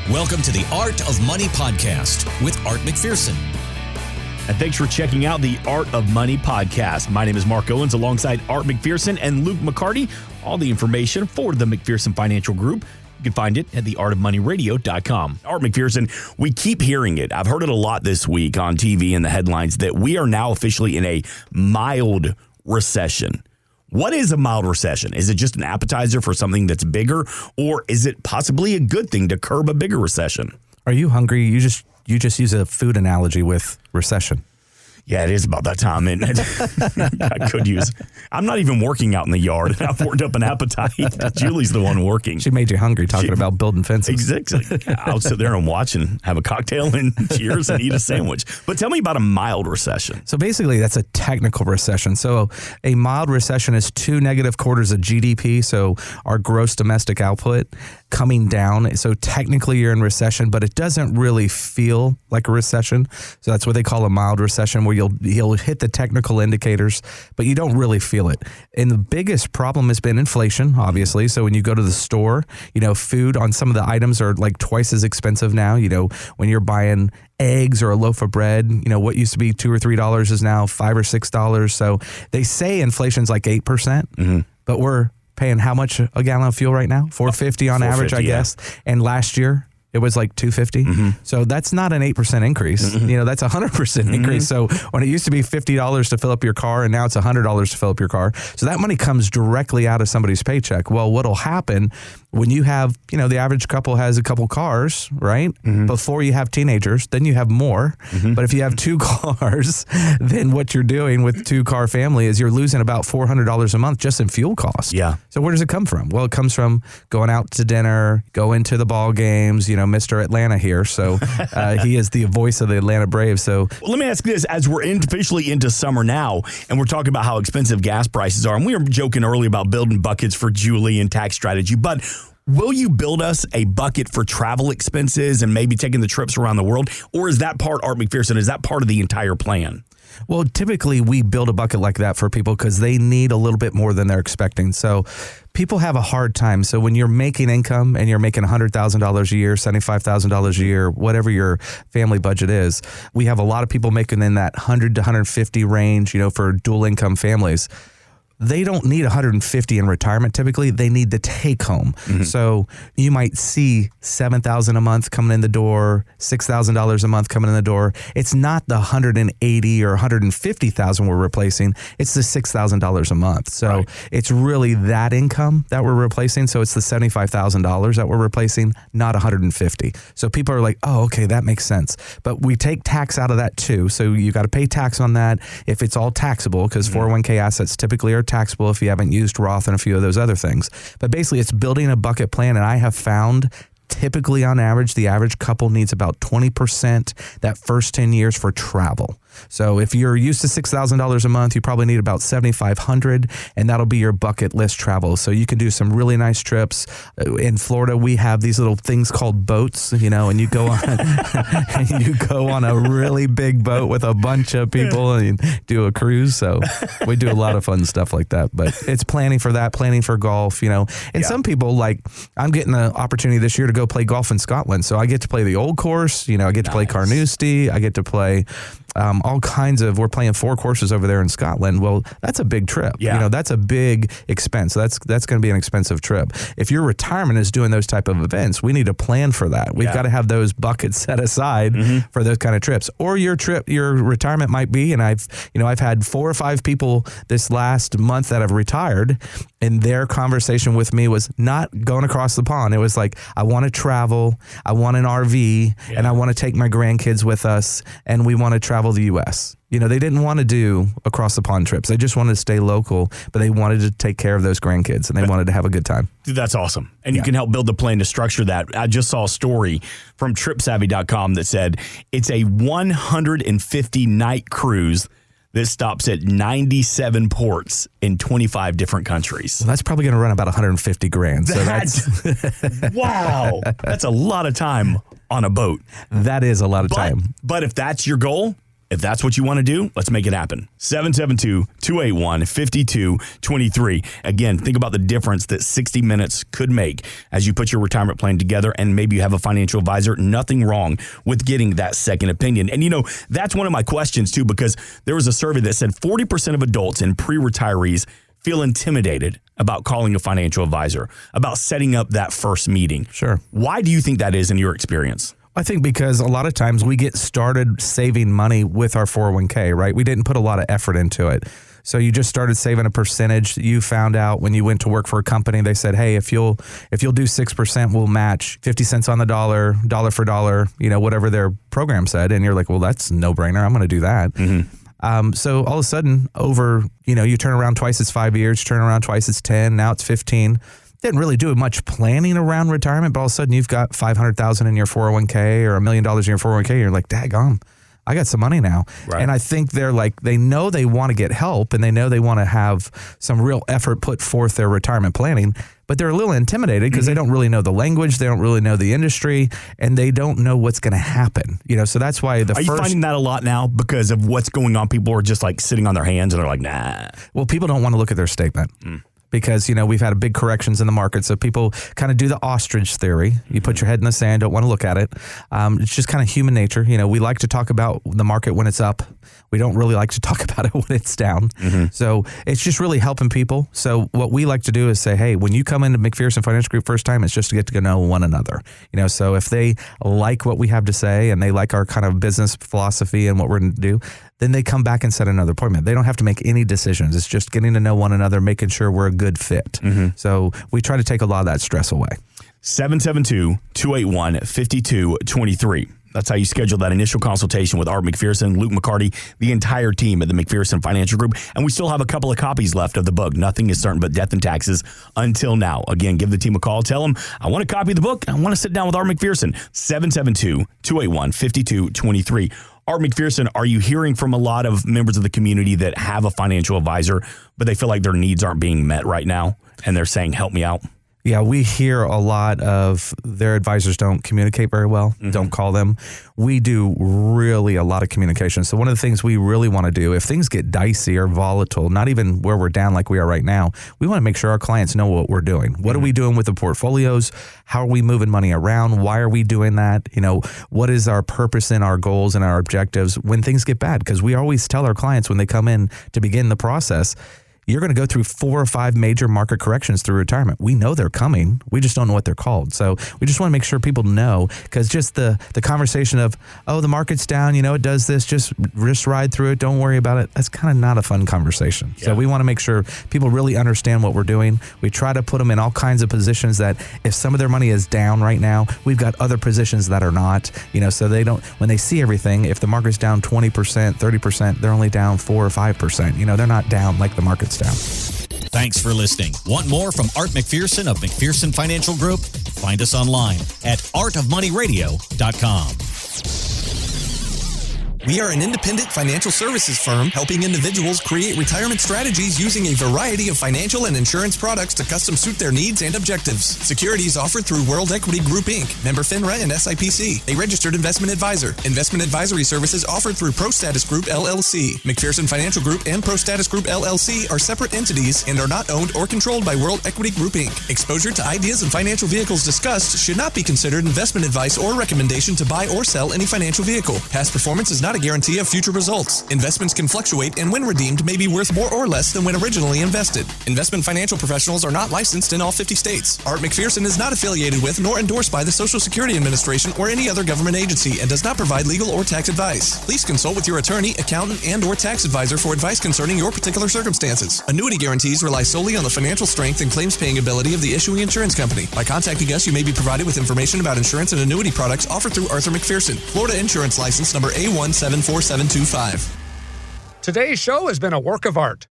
Welcome to the Art of Money podcast with Art McPherson. And thanks for checking out the Art of Money podcast. My name is Mark Owens alongside Art McPherson and Luke McCarty. All the information for the McPherson Financial Group, you can find it at theartofmoneyradio.com. Art McPherson, we keep hearing it. I've heard it a lot this week on TV and the headlines that we are now officially in a mild recession. What is a mild recession? Is it just an appetizer for something that's bigger, or is it possibly a good thing to curb a bigger recession? Are you hungry? You just use a food analogy with recession. Yeah, it is about that time, isn't it? I could use. I'm not even working out in the yard. I've worked up an appetite. Julie's the one working. She made you hungry talking about building fences. Exactly. I'll sit there and watch and have a cocktail and cheers and eat a sandwich. But tell me about a mild recession. So basically, that's a technical recession. So a mild recession is 2 negative quarters of GDP, so our gross domestic output coming down. So technically you're in recession, but it doesn't really feel like a recession. So that's what they call a mild recession, where you'll hit the technical indicators, but you don't really feel it. And the biggest problem has been inflation, obviously. So when you go to the store, food on some of the items are like twice as expensive now. When you're buying eggs or a loaf of bread, what used to be $2 or $3 is now $5 or $6. So they say inflation's like 8%, but we're paying how much a gallon of fuel right now? $4.50 on average, I guess. And last year it was like $2.50. So that's not an 8% increase. That's a 100% increase. So when it used to be $50 to fill up your car, and now it's $100 to fill up your car. So that money comes directly out of somebody's paycheck. Well, what'll happen when you have, the average couple has a couple cars, right? Before you have teenagers, then you have more. But if you have 2 cars, then what you're doing with 2-car family is you're losing about $400 a month just in fuel costs. Yeah. So where does it come from? Well, it comes from going out to dinner, going to the ball games, Mr. Atlanta here. So he is the voice of the Atlanta Braves. So let me ask this, as we're officially into summer now, and we're talking about how expensive gas prices are, and we were joking earlier about building buckets for Julie and tax strategy, but will you build us a bucket for travel expenses and maybe taking the trips around the world? Or is that part, Art McPherson, is that part of the entire plan? Well, typically we build a bucket like that for people because they need a little bit more than they're expecting. So people have a hard time. So when you're making income and you're making $100,000 a year, $75,000 a year, whatever your family budget is, we have a lot of people making in that 100 to 150 range, for dual income families. They don't need 150 in retirement. Typically, they need the take home. So you might see $7,000 a month coming in the door, $6,000 a month coming in the door. It's not the 180 or 150,000 we're replacing. It's the $6,000 a month. So It's really that income that we're replacing. So it's the $75,000 that we're replacing, not 150. So people are like, oh, okay, that makes sense. But we take tax out of that too. So you got to pay tax on that if it's all taxable, because 401k assets typically are taxable if you haven't used Roth and a few of those other things. But basically it's building a bucket plan, and I have found typically on average, the average couple needs about 20% that first 10 years for travel. So if you're used to $6,000 a month, you probably need about $7,500, and that'll be your bucket list travel. So you can do some really nice trips. In Florida, we have these little things called boats, and you go on and you go on a really big boat with a bunch of people and do a cruise. So we do a lot of fun stuff like that. But it's planning for that, planning for golf, And some people, like, I'm getting the opportunity this year to go play golf in Scotland. So I get to play the old course, I get to play Carnoustie, I get to play all kinds of, we're playing 4 courses over there in Scotland. Well, that's a big trip. Yeah. That's a big expense. That's going to be an expensive trip. If your retirement is doing those type of events, we need to plan for that. We've got to have those buckets set aside for those kind of trips. Or your retirement might be, and I've had 4 or 5 people this last month that have retired, and their conversation with me was not going across the pond. It was like, I want to travel, I want an RV, and I want to take my grandkids with us, and we want to travel the U.S. They didn't want to do across the pond trips. They just wanted to stay local, but they wanted to take care of those grandkids, and they wanted to have a good time. Dude, that's awesome. And you can help build the plan to structure that. I just saw a story from TripSavvy.com that said it's a 150-night cruise that stops at 97 ports in 25 different countries. Well, that's probably going to run about $150,000. So that's wow. That's a lot of time on a boat. That is a lot of time. But if that's your goal, If that's what you want to do, let's make it happen. 772-281-5223. Again, think about the difference that 60 minutes could make as you put your retirement plan together, and maybe you have a financial advisor. Nothing wrong with getting that second opinion. And that's one of my questions too, because there was a survey that said 40% of adults and pre-retirees feel intimidated about calling a financial advisor, about setting up that first meeting. Sure. Why do you think that is in your experience? I think because a lot of times we get started saving money with our 401k, right? We didn't put a lot of effort into it. So you just started saving a percentage. You found out when you went to work for a company, they said, hey, if you'll do 6%, we'll match 50 cents on the dollar, dollar for dollar, whatever their program said. And you're like, well, that's no brainer. I'm going to do that. Mm-hmm. So all of a sudden you turn around twice as 5 years, turn around twice as 10, now it's 15. Didn't really do much planning around retirement, but all of a sudden you've got $500,000 in your 401k or $1 million in your 401k. You're like, daggone, I got some money now. Right. And I think they're like, they know they want to get help and they know they want to have some real effort put forth their retirement planning, but they're a little intimidated because they don't really know the language. They don't really know the industry and they don't know what's going to happen. So that's why Are you finding that a lot now because of what's going on? People are just like sitting on their hands and they're like, nah. Well, people don't want to look at their statement. Because, we've had big corrections in the market. So people kind of do the ostrich theory. You put your head in the sand, don't want to look at it. It's just kind of human nature. We like to talk about the market when it's up. We don't really like to talk about it when it's down. Mm-hmm. So it's just really helping people. So what we like to do is say, hey, when you come into McPherson Financial Group first time, it's just to get to know one another. So if they like what we have to say and they like our kind of business philosophy and what we're going to do, then they come back and set another appointment. They don't have to make any decisions. It's just getting to know one another, making sure we're a good fit. Mm-hmm. So we try to take a lot of that stress away. 772-281-5223. That's how you schedule that initial consultation with Art McPherson, Luke McCarty, the entire team at the McPherson Financial Group. And we still have a couple of copies left of the book. Nothing is certain but death and taxes until now. Again, give the team a call. Tell them, I want to copy the book. I want to sit down with Art McPherson. 772-281-5223. Art McPherson, are you hearing from a lot of members of the community that have a financial advisor, but they feel like their needs aren't being met right now, and they're saying, help me out? Yeah, we hear a lot of their advisors don't communicate very well, don't call them. We do really a lot of communication. So one of the things we really want to do, if things get dicey or volatile, not even where we're down like we are right now, we want to make sure our clients know what we're doing. What are we doing with the portfolios? How are we moving money around? Why are we doing that? What is our purpose and our goals and our objectives when things get bad? Because we always tell our clients when they come in to begin the process, you're going to go through 4 or 5 major market corrections through retirement. We know they're coming. We just don't know what they're called. So we just want to make sure people know, because just the conversation of, oh, the market's down, it does this, just ride through it, don't worry about it. That's kind of not a fun conversation. Yeah. So we want to make sure people really understand what we're doing. We try to put them in all kinds of positions that if some of their money is down right now, we've got other positions that are not, so they don't, when they see everything, if the market's down 20%, 30%, they're only down 4 or 5%. They're not down like the market's down. Thanks for listening. Want more from Art McPherson of McPherson Financial Group? Find us online at artofmoneyradio.com. We are an independent financial services firm helping individuals create retirement strategies using a variety of financial and insurance products to custom suit their needs and objectives. Securities offered through World Equity Group, Inc., member FINRA and SIPC, a registered investment advisor. Investment advisory services offered through ProStatus Group, LLC. McPherson Financial Group and ProStatus Group, LLC are separate entities and are not owned or controlled by World Equity Group, Inc. Exposure to ideas and financial vehicles discussed should not be considered investment advice or recommendation to buy or sell any financial vehicle. Past performance is not a guarantee of future results. Investments can fluctuate and when redeemed may be worth more or less than when originally invested. Investment financial professionals are not licensed in all 50 states. Art McPherson is not affiliated with nor endorsed by the Social Security Administration or any other government agency and does not provide legal or tax advice. Please consult with your attorney, accountant, and or tax advisor for advice concerning your particular circumstances. Annuity guarantees rely solely on the financial strength and claims paying ability of the issuing insurance company. By contacting us, you may be provided with information about insurance and annuity products offered through Arthur McPherson. Florida Insurance License number A174725. Today's show has been a work of art.